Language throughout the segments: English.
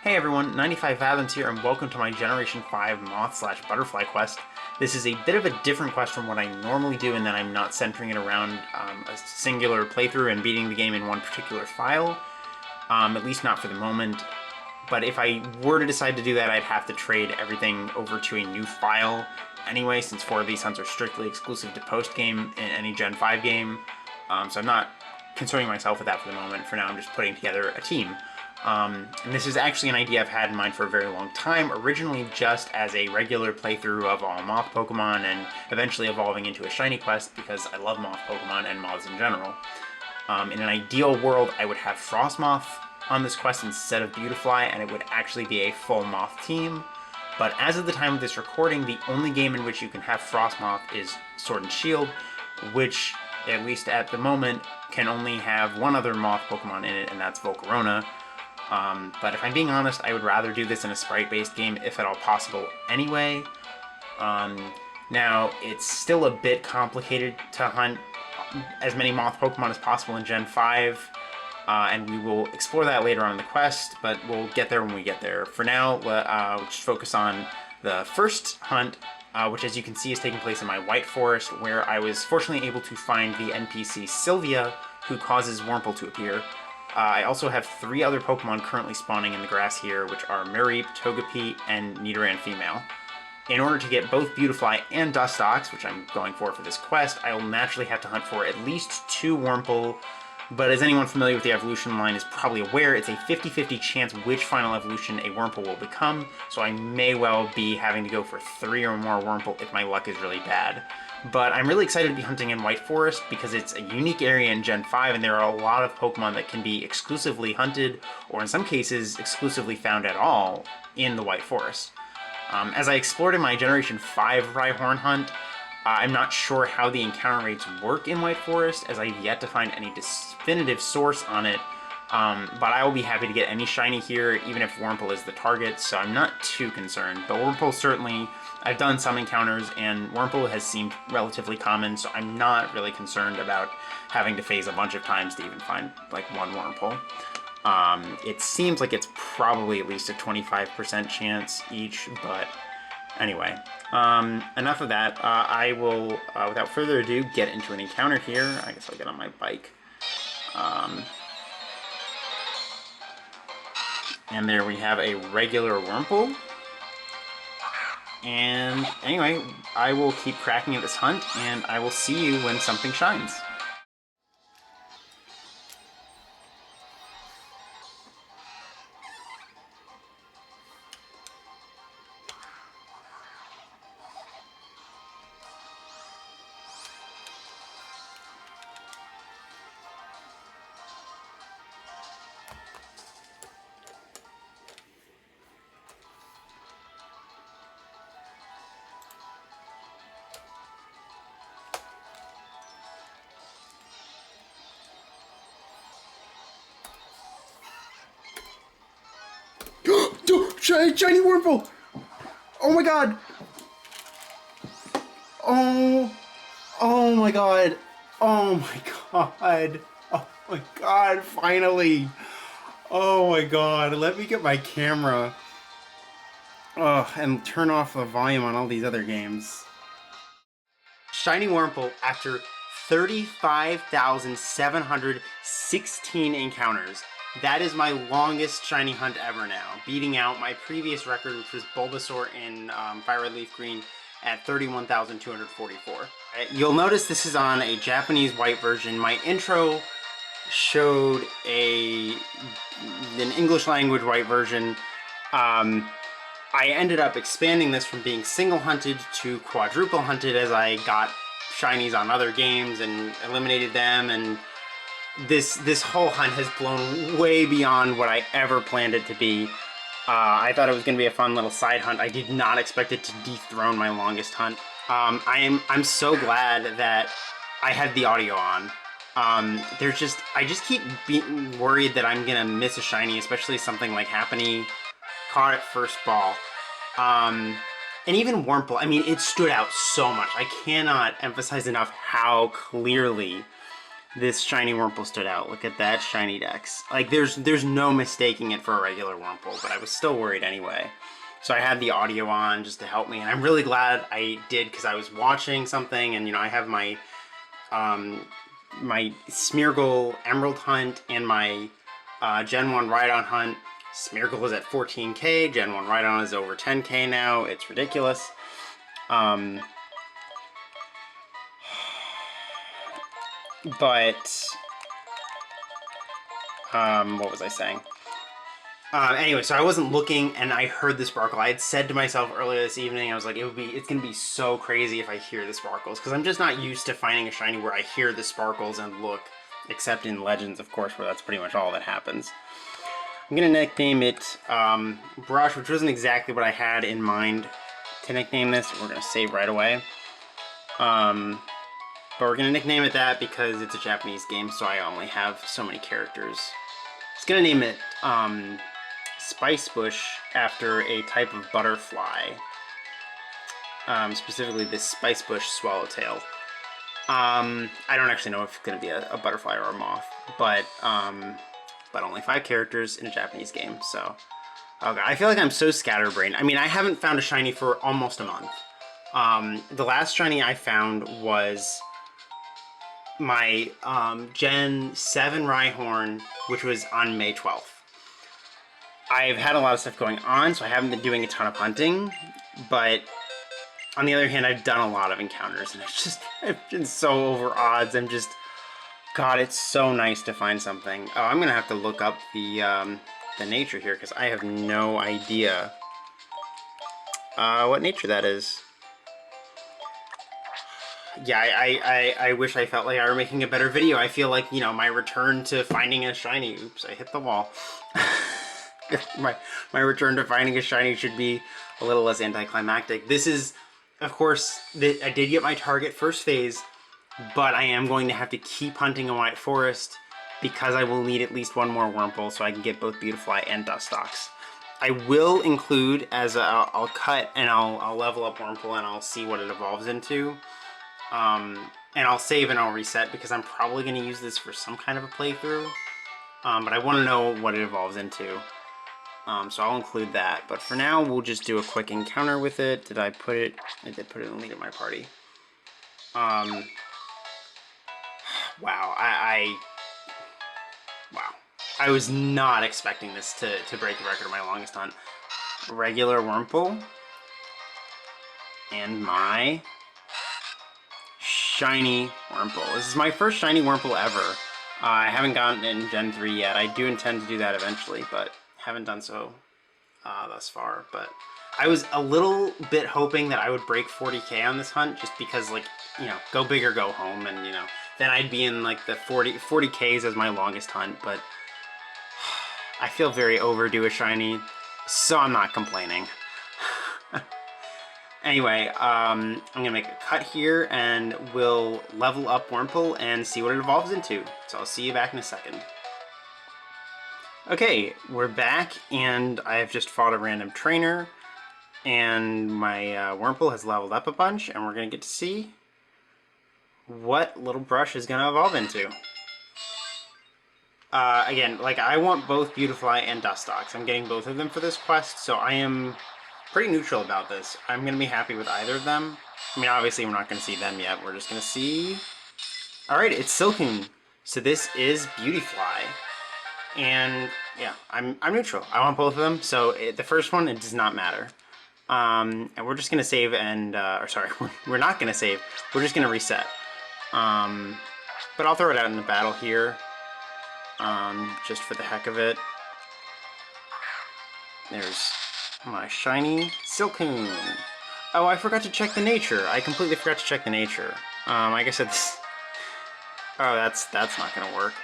Hey everyone, 95 Fathoms here, and welcome to my Generation 5 Moth/Butterfly quest. This is a bit of a different quest from what I normally do, in that I'm not centering it around a singular playthrough and beating the game in one particular file, at least not for the moment. But if I were to decide to do that, I'd have to trade everything over to a new file anyway, since 4 of these hunts are strictly exclusive to post-game in any Gen 5 game. So I'm not concerning myself with that for the moment. For now, I'm just putting together a team. And this is actually an idea I've had in mind for a very long time, originally just as a regular playthrough of all Moth Pokemon, and eventually evolving into a shiny quest because I love Moth Pokemon and Moths in general. In an ideal world, I would have Frostmoth on this quest instead of Beautifly, and it would actually be a full Moth team. But as of the time of this recording, the only game in which you can have Frostmoth is Sword and Shield, which, at least at the moment, can only have one other Moth Pokemon in it, and that's Volcarona. But if I'm being honest, I would rather do this in a sprite-based game, if at all possible, anyway. Now, it's still a bit complicated to hunt as many Moth Pokemon as possible in Gen 5, and we will explore that later on in the quest, but we'll get there when we get there. For now, we'll just focus on the first hunt, which, as you can see, is taking place in my White Forest, where I was fortunately able to find the NPC Sylvia, who causes Wurmple to appear. I also have 3 other Pokemon currently spawning in the grass here, which are Mareep, Togepi, and Nidoran Female. In order to get both Beautifly and Dustox, which I'm going for this quest, I will naturally have to hunt for at least 2 Wurmple, but as anyone familiar with the evolution line is probably aware, it's a 50-50 chance which final evolution a Wurmple will become, so I may well be having to go for 3 or more Wurmple if my luck is really bad. But I'm really excited to be hunting in White Forest because it's a unique area in Gen 5, and there are a lot of Pokemon that can be exclusively hunted, or in some cases exclusively found at all, in the White Forest. As I explored in my Generation 5 Rhyhorn hunt, I'm not sure how the encounter rates work in White Forest, as I've yet to find any definitive source on it, but I will be happy to get any shiny here, even if Wurmple is the target, so I'm not too concerned. But Wurmple certainly, I've done some encounters, and Wurmple has seemed relatively common, so I'm not really concerned about having to phase a bunch of times to even find, like, one Wurmple. It seems like it's probably at least a 25% chance each, but anyway. Enough of that. I will, without further ado, get into an encounter here. I guess I'll get on my bike. And there we have a regular Wurmple. And anyway, I will keep cracking at this hunt, and I will see you when something shines. Shiny Wurmple! Oh my god! Oh my god! Oh my god! Oh my god, finally! Oh my god, let me get my camera. And turn off the volume on all these other games. Shiny Wurmple after 35,716 encounters. That is my longest shiny hunt ever now, beating out my previous record, which was Bulbasaur in Fire Red Leaf Green at 31,244. You'll notice this is on a Japanese white version. My intro showed an English language white version. I ended up expanding this from being single hunted to quadruple hunted as I got shinies on other games and eliminated them, and this whole hunt has blown way beyond what I ever planned it to be. I thought it was going to be a fun little side hunt. I did not expect it to dethrone my longest hunt. I'm so glad that I had the audio on. I just keep being worried that I'm gonna miss a shiny, especially something like Happiny caught at first ball. And even Wurmple, I mean, it stood out so much. I cannot emphasize enough how clearly this shiny Wurmple stood out. Look at that shiny Dex. Like, there's no mistaking it for a regular Wurmple, but I was still worried anyway. So I had the audio on just to help me, and I'm really glad I did, because I was watching something, and, you know, I have my, my Smeargle Emerald Hunt and my Gen 1 Rhydon Hunt. Smeargle is at 14k, Gen 1 Rhydon is over 10k now. It's ridiculous. But what was I saying? Anyway, so I wasn't looking, and I heard the sparkle. I had said to myself earlier this evening, I was like, it's gonna be so crazy if I hear the sparkles, because I'm just not used to finding a shiny where I hear the sparkles and look, except in Legends, of course, where that's pretty much all that happens. I'm gonna nickname it Brush, which wasn't exactly what I had in mind to nickname this. We're gonna save right away. But we're gonna nickname it that because it's a Japanese game, so I only have so many characters. I was gonna name it Spice Bush after a type of butterfly, specifically this Spice Bush Swallowtail. I don't actually know if it's gonna be a butterfly or a moth, but only 5 characters in a Japanese game, so okay. I feel like I'm so scatterbrained. I mean, I haven't found a shiny for almost a month. The last shiny I found was my Gen 7 Rhyhorn, which was on May 12th. I've had a lot of stuff going on, so I haven't been doing a ton of hunting, but on the other hand, I've done a lot of encounters, and I've been so over odds. I'm just, God, it's so nice to find something. Oh, I'm gonna have to look up the nature here, because I have no idea what nature that is. Yeah, I wish I felt like I were making a better video. I feel like, you know, my return to finding a shiny... Oops, I hit the wall. my return to finding a shiny should be a little less anticlimactic. This is, of course, I did get my target first phase, but I am going to have to keep hunting a White Forest because I will need at least one more Wurmple so I can get both Beautifly and Dustox. I will include, as I'll cut and I'll level up Wurmple and I'll see what it evolves into. And I'll save and I'll reset because I'm probably going to use this for some kind of a playthrough. But I want to know what it evolves into. So I'll include that. But for now, we'll just do a quick encounter with it. Did I put it? I did put it in lead of my party. Wow. Wow. I was not expecting this to break the record of my longest hunt. Regular Wurmple. And my shiny Wurmple. This is my first shiny Wurmple ever. I haven't gotten it in Gen 3 yet. I do intend to do that eventually, but haven't done so thus far. But I was a little bit hoping that I would break 40k on this hunt, just because, like, you know, go big or go home, and, you know, then I'd be in, like, the 40ks as my longest hunt, but I feel very overdue a shiny, so I'm not complaining. Anyway, I'm gonna make a cut here, and we'll level up Wurmple and see what it evolves into. So I'll see you back in a second. Okay, we're back, and I have just fought a random trainer, and my Wurmple has leveled up a bunch, and we're gonna get to see what little Brush is gonna evolve into. Again, like, I want both Beautifly and Dustox. I'm getting both of them for this quest, so I am pretty neutral about this. I'm going to be happy with either of them. I mean, obviously we're not going to see them yet. We're just going to see... Alright, it's Silcoon. So this is Beautifly. And, yeah, I'm neutral. I want both of them. So the first one, it does not matter. And we're just going to save and... or sorry, we're not going to save. We're just going to reset. But I'll throw it out in the battle here. Just for the heck of it. There's my shiny Silcoon. Oh, I forgot to check the nature. I completely forgot to check the nature. I guess it's... Oh, that's not gonna work.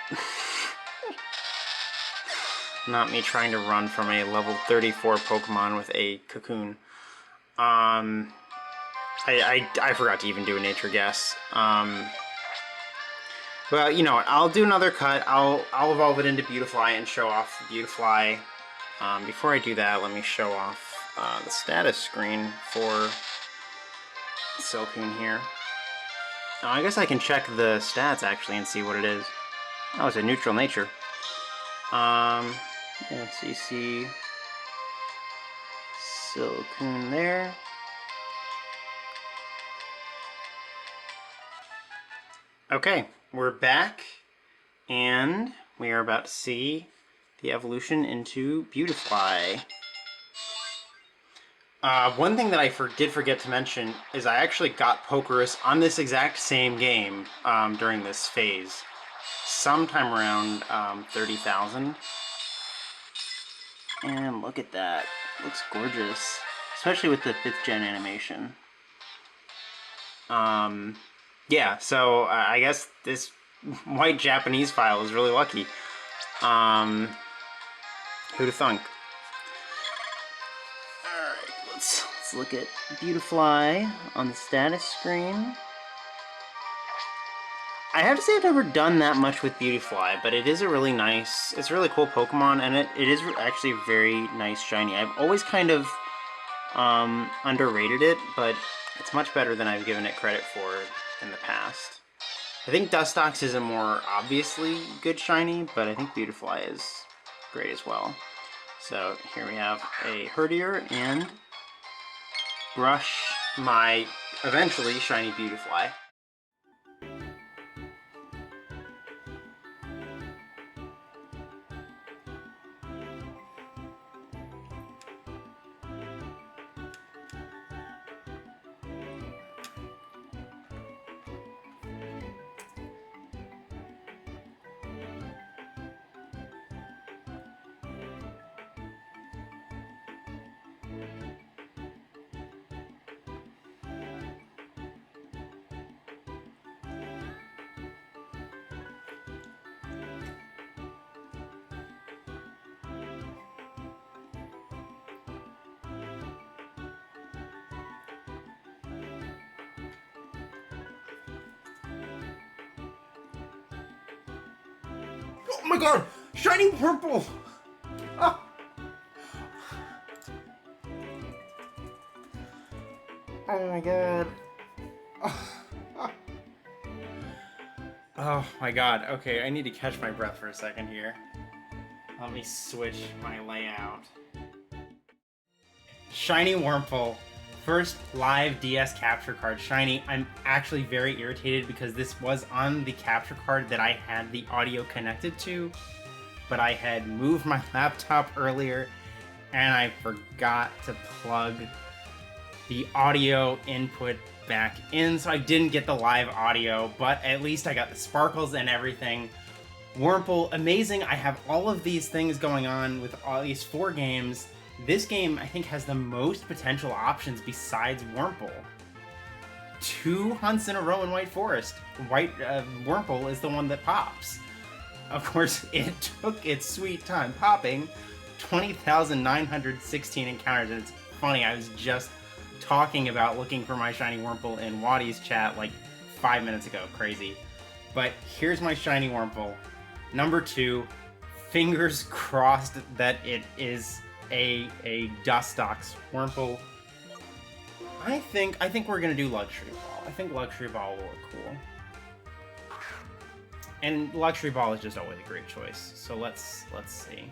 Not me trying to run from a level 34 Pokemon with a Cocoon. I forgot to even do a nature guess. Well, you know what? I'll do another cut. I'll evolve it into Beautifly and show off Beautifly. Before I do that, let me show off the status screen for Silcoon here. I guess I can check the stats actually and see what it is. Oh, it's a neutral nature. Let's see, Silcoon there. Okay, we're back, and we are about to see the evolution into Beautifly. One thing that I did forget to mention is I actually got Pokerus on this exact same game during this phase, sometime around 30,000. And look at that, looks gorgeous, especially with the 5th gen animation. Yeah, so I guess this white Japanese file is really lucky. Who'd have thunk? Alright, let's look at Beautifly on the status screen. I have to say I've never done that much with Beautifly, but it is a really nice, it's a really cool Pokemon, and it is actually a very nice shiny. I've always kind of underrated it, but it's much better than I've given it credit for in the past. I think Dustox is a more obviously good shiny, but I think Beautifly is great as well. So here we have a Herdier and Brush, my eventually shiny Beautifly. Oh my god! Shiny Wurmple! Ah. Oh my god. Oh my god. Okay, I need to catch my breath for a second here. Let me switch my layout. Shiny Wurmple. First live DS capture card. Shiny. I'm actually very irritated because this was on the capture card that I had the audio connected to, but I had moved my laptop earlier and I forgot to plug the audio input back in, so I didn't get the live audio, but at least I got the sparkles and everything. Wurmple, amazing. I have all of these things going on with all these 4 games. This game, I think, has the most potential options besides Wurmple. 2 hunts in a row in White Forest. Wurmple is the one that pops. Of course, it took its sweet time popping. 20,916 encounters, and it's funny, I was just talking about looking for my shiny Wurmple in Waddy's chat like 5 minutes ago. Crazy. But here's my shiny Wurmple. Number 2. Fingers crossed that it is a Dustox Wurmple. I think we're gonna do Luxury Ball. I think Luxury Ball will look cool. And Luxury Ball is just always a great choice. So let's see.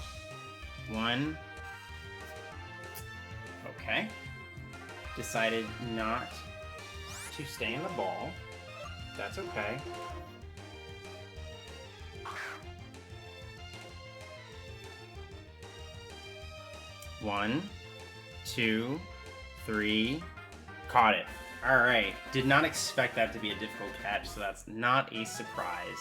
1. Okay. Decided not to stay in the ball. That's okay. One, 2, 3, caught it. All right, did not expect that to be a difficult catch, so that's not a surprise.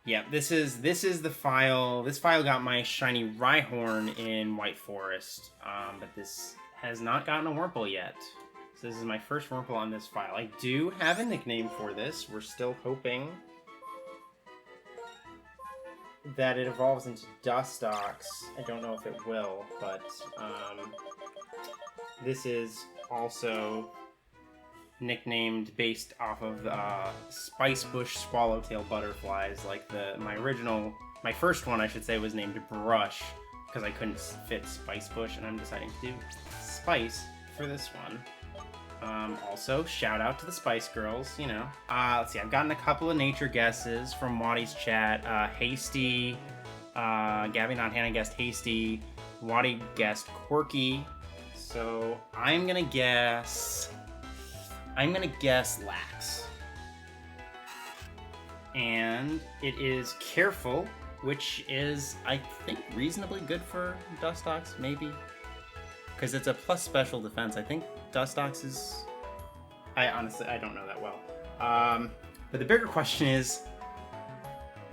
Yeah, this is the file. This file got my shiny Rhyhorn in White Forest, but this has not gotten a Wurmple yet. So this is my first Wurmple on this file. I do have a nickname for this. We're still hoping that it evolves into Dustox. I don't know if it will, but this is also nicknamed based off of Spice Bush Swallowtail butterflies. Like my first one I should say was named Brush because I couldn't fit Spice Bush, and I'm deciding to do Spice for this one. Also, shout out to the Spice Girls, you know. Let's see, I've gotten a couple of nature guesses from Waddy's chat. Hasty, Gabby Not Hannah guessed Hasty, Waddy guessed Quirky. So I'm gonna guess Lax. And it is Careful, which is, I think, reasonably good for Dustox, maybe. Because it's a plus special defense. I think Dustox is... I honestly don't know that well. But the bigger question is,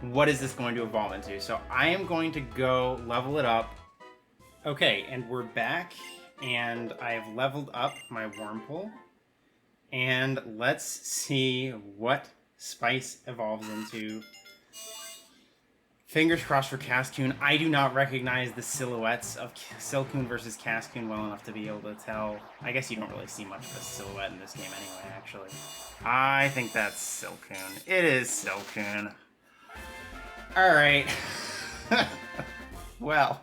what is this going to evolve into? So I am going to go level it up. Okay, and we're back, and I have leveled up my Wurmple. And let's see what Spice evolves into. Fingers crossed for Cascoon. I do not recognize the silhouettes of Silcoon versus Cascoon well enough to be able to tell. I guess you don't really see much of a silhouette in this game anyway, actually. I think that's Silcoon. It is Silcoon. Alright. Well.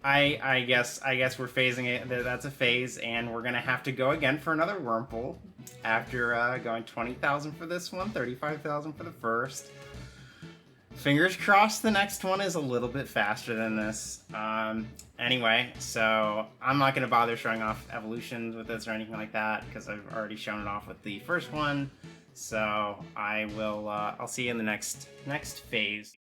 I guess we're phasing it. That's a phase, and we're gonna have to go again for another Wurmple after going 20,000 for this one, 35,000 for the first. Fingers crossed the next one is a little bit faster than this. Anyway, so I'm not gonna bother showing off evolutions with this or anything like that because I've already shown it off with the first one. So I will. I'll see you in the next phase.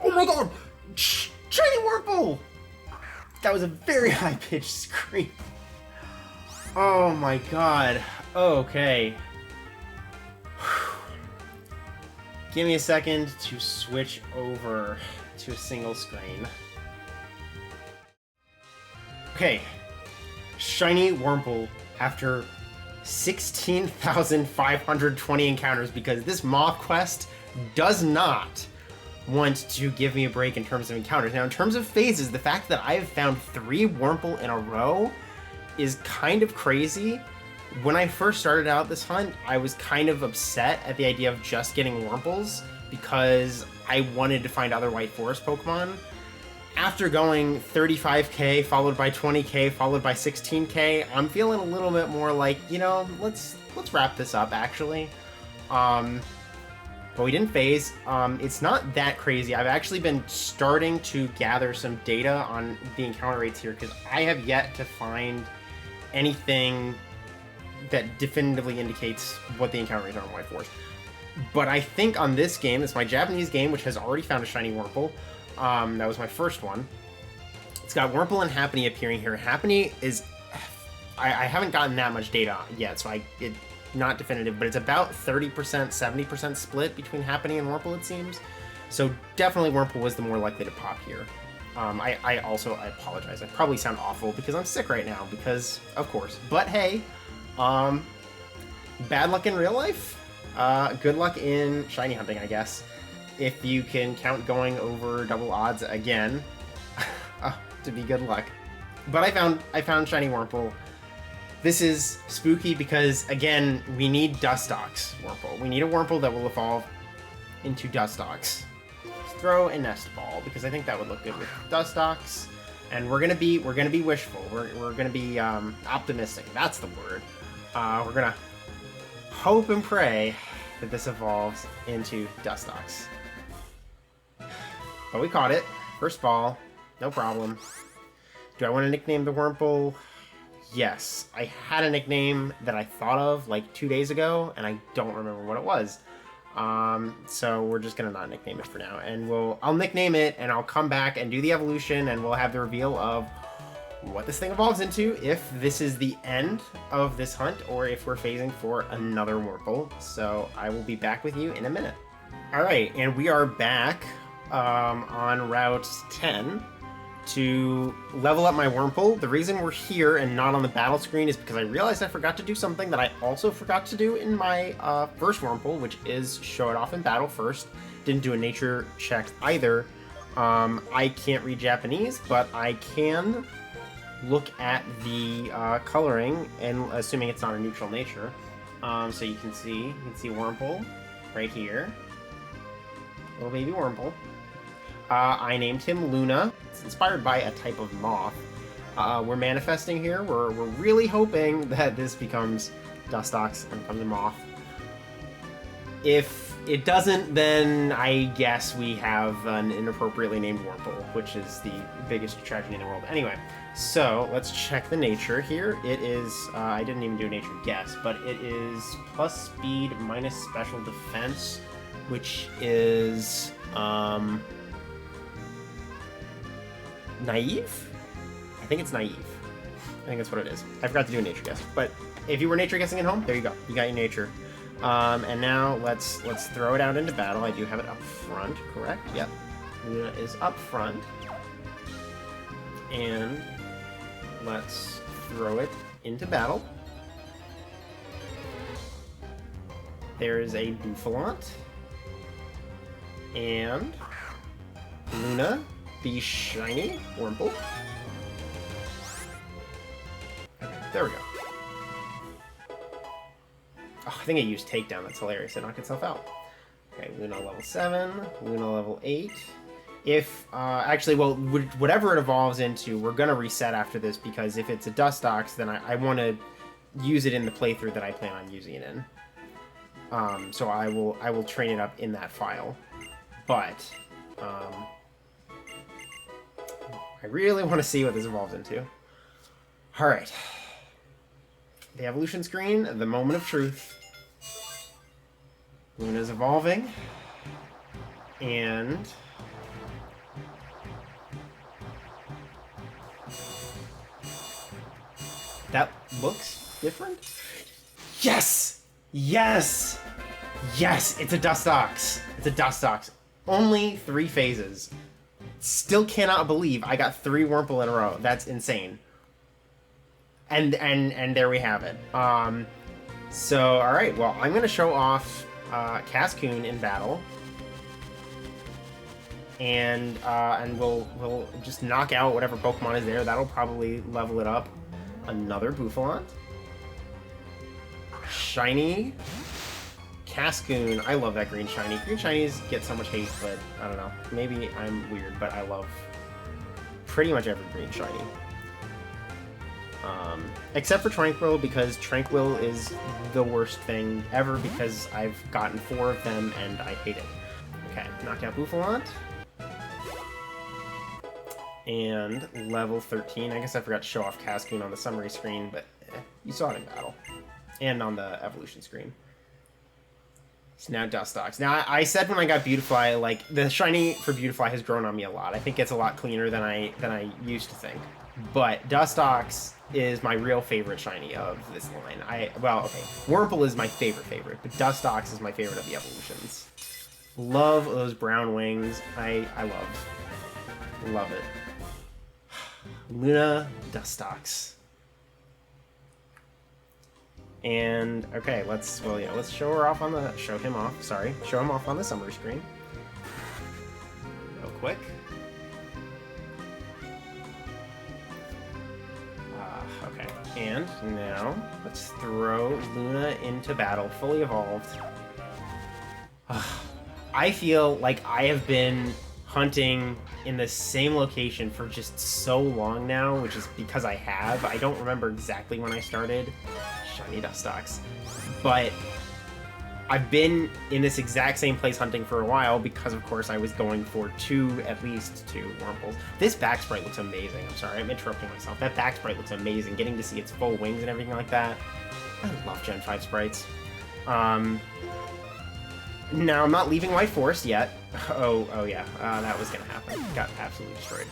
Oh my god! Shiny Wurmple! That was a very high-pitched scream. Oh my god. Okay. Give me a second to switch over to a single screen. Okay. Shiny Wurmple after 16,520 encounters, because this Moth quest does not want to give me a break in terms of encounters. Now, in terms of phases, the fact that I have found 3 Wurmple in a row is kind of crazy. When I first started out this hunt, I was kind of upset at the idea of just getting Wurmples because I wanted to find other White Forest Pokemon. After going 35k, followed by 20k, followed by 16k, I'm feeling a little bit more like, you know, let's wrap this up, actually. But we didn't phase. It's not that crazy. I've actually been starting to gather some data on the encounter rates here because I have yet to find anything that definitively indicates what the encounter rates are in White Forest. But I think on this game, it's my Japanese game, which has already found a shiny Wurmple. That was my first one. It's got Wurmple and Happiny appearing here. Happiny is... I haven't gotten that much data yet, so not definitive, but it's about 30%, 70% split between Happiny and Wurmple, it seems. So definitely Wurmple was the more likely to pop here. I apologize. I probably sound awful because I'm sick right now, because, of course. But hey, bad luck in real life. Good luck in shiny hunting, I guess. If you can count going over double odds again, to be good luck. But I found shiny Wurmple. This is spooky because, again, we need Dustox Wurmple. We need a Wurmple that will evolve into Dustox. Let's throw a Nest Ball because I think that would look good with Dustox. And we're gonna be wishful. We're gonna be optimistic. That's the word. We're gonna hope and pray that this evolves into Dustox. But we caught it. First ball, no problem. Do I want to nickname the Wurmple? Yes. I had a nickname that I thought of like 2 days ago, and I don't remember what it was. So we're just gonna not nickname it for now, and I'll nickname it, and I'll come back and do the evolution, and we'll have the reveal of what this thing evolves into, if this is the end of this hunt, or if we're phasing for another Wurmple. So I will be back with you in a minute. Alright, and we are back on Route 10 to level up my Wurmple. The reason we're here and not on the battle screen is because I realized I forgot to do something that I also forgot to do in my first Wurmple, which is show it off in battle first. Didn't do a nature check either. I can't read Japanese, but I can look at the coloring, and assuming it's not a neutral nature. So you can see Wurmple right here. Little baby Wurmple. I named him Luna. It's inspired by a type of moth. We're manifesting here. We're really hoping that this becomes Dustox and becomes a moth. If it doesn't, then I guess we have an inappropriately named Wurmple, which is the biggest tragedy in the world. Anyway, so let's check the nature here. It is, I didn't even do a nature guess, but it is plus speed minus special defense, which is, naive? I think it's naive. I think that's what it is. I forgot to do a nature guess, but if you were nature guessing at home, there you go. You got your nature. And now let's throw it out into battle. I do have it up front, correct? Yep. Luna is up front. And let's throw it into battle. There is a Beautifly. And Luna, the shiny Wurmple. Okay, there we go. Oh, I think I used takedown. That's hilarious. It knocked itself out. Okay, Luna level 7, Luna level 8. If, actually, well, whatever it evolves into, we're going to reset after this, because if it's a Dustox, then I want to use it in the playthrough that I plan on using it in. So I will train it up in that file. But, I really want to see what this evolves into. Alright. The evolution screen, the moment of truth. Luna's evolving. And that looks different. Yes! Yes! Yes! It's a Dustox! It's a Dustox. Only 3 phases. Still cannot believe I got 3 Wurmple in a row. That's insane. And there we have it. So, alright, well, I'm gonna show off Cascoon in battle. And we'll just knock out whatever Pokemon is there. That'll probably level it up. Another Beautifly. Shiny Cascoon. I love that green shiny. Green shinies get so much hate, but I don't know. Maybe I'm weird, but I love pretty much every green shiny. Except for Tranquil, because Tranquil is the worst thing ever, because I've gotten 4 of them and I hate it. Okay, knocked out Beautifly. And level 13. I guess I forgot to show off Cascoon on the summary screen, but you saw it in battle. And on the evolution screen. So now Dustox. Now, I said when I got Beautifly, like, the shiny for Beautifly has grown on me a lot. I think it's a lot cleaner than I used to think. But Dustox is my real favorite shiny of this line. Well, okay, Wurmple is my favorite, but Dustox is my favorite of the evolutions. Love those brown wings. I love it. Luna, Dustox. And okay, let's show him off on the summary screen. Real quick. Okay, and now let's throw Luna into battle, fully evolved. I feel like I have been hunting in the same location for just so long now, which is because I have. I don't remember exactly when I started. Shiny Dustox. But I've been in this exact same place hunting for a while because, of course, I was going for at least two Wurmples. This back sprite looks amazing. I'm sorry, I'm interrupting myself. That back sprite looks amazing. Getting to see its full wings and everything like that. I love Gen 5 sprites. Now, I'm not leaving White Forest yet. Oh yeah, that was gonna happen. Got absolutely destroyed.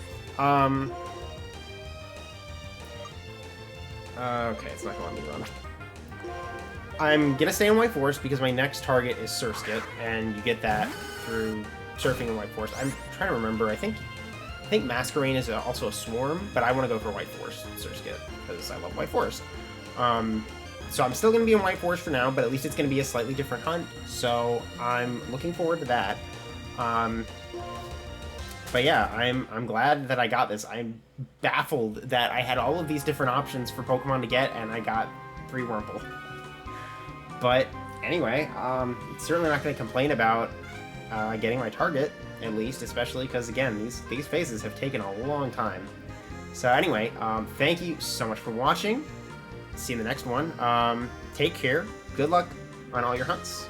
Okay, it's not gonna let me run. I'm gonna stay in White Forest because my next target is Surskit, and you get that through surfing in White Forest. I'm trying to remember. I think Masquerain is also a swarm, but I want to go for White Forest Surskit because I love White Forest. So I'm still going to be in White Forest for now, but at least it's going to be a slightly different hunt, so I'm looking forward to that. But yeah, I'm glad that I got this. I'm baffled that I had all of these different options for Pokemon to get, and I got 3 Wurmple. But anyway, certainly not going to complain about getting my target, at least, especially because, again, these phases have taken a long time. So anyway, thank you so much for watching. See you in the next one. Take care. Good luck on all your hunts.